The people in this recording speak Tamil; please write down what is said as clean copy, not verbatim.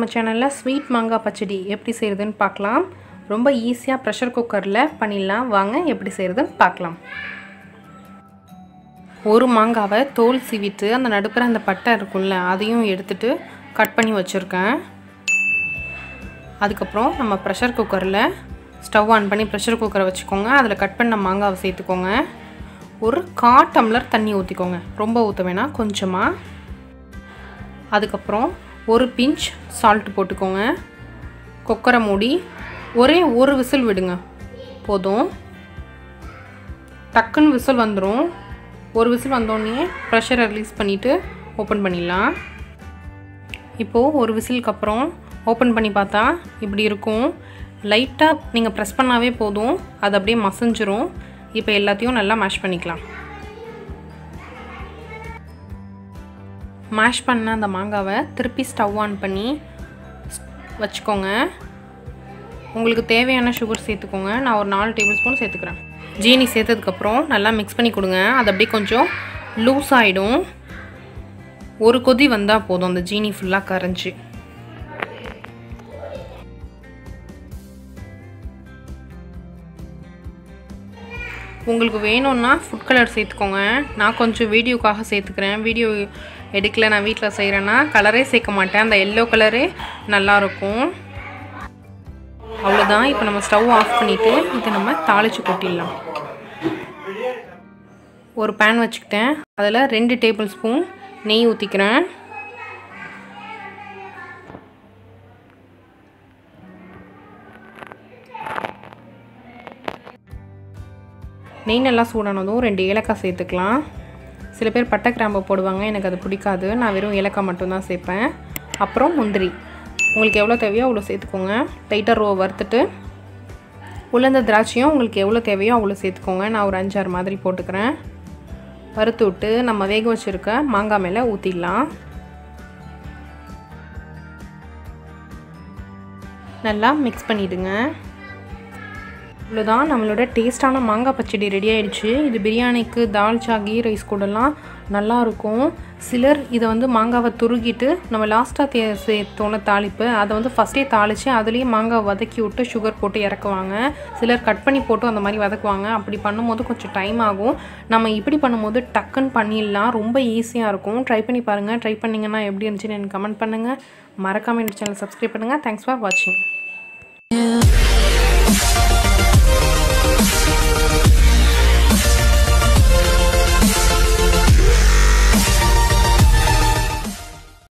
நம்ம சேனல்ல ஸ்வீட் மாங்காய் பச்சடி எப்படி செய்யறதுன்னு பார்க்கலாம். ரொம்ப ஈஸியா பிரஷர் குக்கர்ல பண்ணிடலாம். வாங்க எப்படி செய்யறதுன்னு பார்க்கலாம். ஒரு மாங்காவை தோல் சீவிட்டு அந்த நடுப்புற அந்த பட்டை இருக்கும்ல அதையும் எடுத்துட்டு கட் பண்ணி வச்சிருக்கேன். அதுக்கு அப்புறம் நம்ம பிரஷர் குக்கர்ல ஸ்டவ் ஆன் பண்ணி பிரஷர் குக்கரை வச்சுக்கோங்க. அதில் கட் பண்ண மாங்காவை சேர்த்துக்கோங்க. ஒரு 1/4 டம்ளர் தண்ணி ஊற்றிக்கோங்க. ரொம்ப ஊற்ற வேணாம், கொஞ்சமாக. அதுக்கப்புறம் ஒரு பிஞ்ச் சால்ட் போட்டுக்கோங்க. குக்கரை மூடி ஒரே ஒரு விசில் விடுங்க, போதும். டக்குன்னு விசில் வந்துடும். ஒரு விசில் வந்தோடனே ப்ரெஷரை ரிலீஸ் பண்ணிவிட்டு ஓப்பன் பண்ணிடலாம். இப்போது ஒரு விசிலுக்கு அப்புறம் ஓப்பன் பண்ணி பார்த்தா இப்படி இருக்கும். லைட்டாக நீங்கள் ப்ரெஸ் பண்ணாவே போதும், அது அப்படியே மசிஞ்சிரும். இப்போ எல்லாத்தையும் நல்லா மேஷ் பண்ணிக்கலாம். மேஷ் பண்ண அந்த மாங்காவை திருப்பி ஸ்டவ் ஆன் பண்ணி வச்சுக்கோங்க. உங்களுக்கு தேவையான சுகர் சேர்த்துக்கோங்க. நான் ஒரு 4 டேபிள் ஸ்பூன் சேர்த்துக்கிறேன். ஜீனி சேர்த்ததுக்கப்புறம் நல்லா மிக்ஸ் பண்ணி கொடுங்க. அது அப்படியே கொஞ்சம் லூஸ் ஆகிடும். ஒரு கொதி வந்தால் போதும், அந்த ஜீனி ஃபுல்லாக கரைஞ்சி. உங்களுக்கு வேணும்னா ஃபுட் கலர் சேர்த்துக்கோங்க. நான் கொஞ்சம் வீடியோக்காக சேர்த்துக்கிறேன். வீடியோ எடுக்கல, நான் வீட்டில் செய்கிறேன்னா கலரே சேர்க்க மாட்டேன். அந்த எல்லோ கலரே நல்லாயிருக்கும். அவ்வளோதான். இப்போ நம்ம ஸ்டவ் ஆஃப் பண்ணிவிட்டு இதை நம்ம தாளித்து கொட்டிடலாம். ஒரு பேன் வச்சுக்கிட்டேன். அதில் 2 டேபிள் ஸ்பூன் நெய் ஊற்றிக்கிறேன். நெய் நல்லா சூடானதும் 2 ஏலக்காய் சேர்த்துக்கலாம். சில பேர் பட்டை கிராம்பு போடுவாங்க, எனக்கு அது பிடிக்காது. நான் வெறும் ஏலக்காய் மட்டும்தான் சேர்ப்பேன். அப்புறம் முந்திரி உங்களுக்கு எவ்வளோ தேவையோ அவ்வளோ சேர்த்துக்கோங்க. லைட்டாக வறுத்துட்டு உலர்ந்த திராட்சையும் உங்களுக்கு எவ்வளோ தேவையோ அவ்வளோ சேர்த்துக்கோங்க. நான் ஒரு 5-6 மாதிரி போட்டுக்கிறேன். வறுத்து விட்டு நம்ம வேக வச்சுருக்க மாங்காய் மேலே ஊற்றிடலாம். நல்லா மிக்ஸ் பண்ணிவிடுங்க. இவ்வளோதான், நம்மளோட டேஸ்டான மாங்காய் பச்சடி ரெடி ஆகிடுச்சு. இது பிரியாணிக்கு, தால்ச்சா, கீ ரைஸ் கூடலாம் நல்லாயிருக்கும். சிலர் இதை வந்து மாங்காவை துருகிட்டு நம்ம லாஸ்ட்டாக சேர்த்தோன தாளிப்பு அதை வந்து ஃபஸ்ட்டே தாளித்து அதுலேயே மாங்காவை வதக்கி விட்டு சுகர் போட்டு இறக்குவாங்க. சிலர் கட் பண்ணி போட்டு அந்த மாதிரி வதக்குவாங்க. அப்படி பண்ணும்போது கொஞ்சம் டைம் ஆகும். நம்ம இப்படி பண்ணும்போது டக்குன்னு பண்ணிடலாம். ரொம்ப ஈஸியாக இருக்கும். ட்ரை பண்ணி பாருங்கள். ட்ரை பண்ணிங்கன்னா எப்படி இருந்துச்சுன்னு எனக்கு கமெண்ட் பண்ணுங்கள். மறக்காமல் என்னோட சேனல் சப்ஸ்கிரைப் பண்ணுங்கள். தேங்க்ஸ் ஃபார் வாட்சிங்.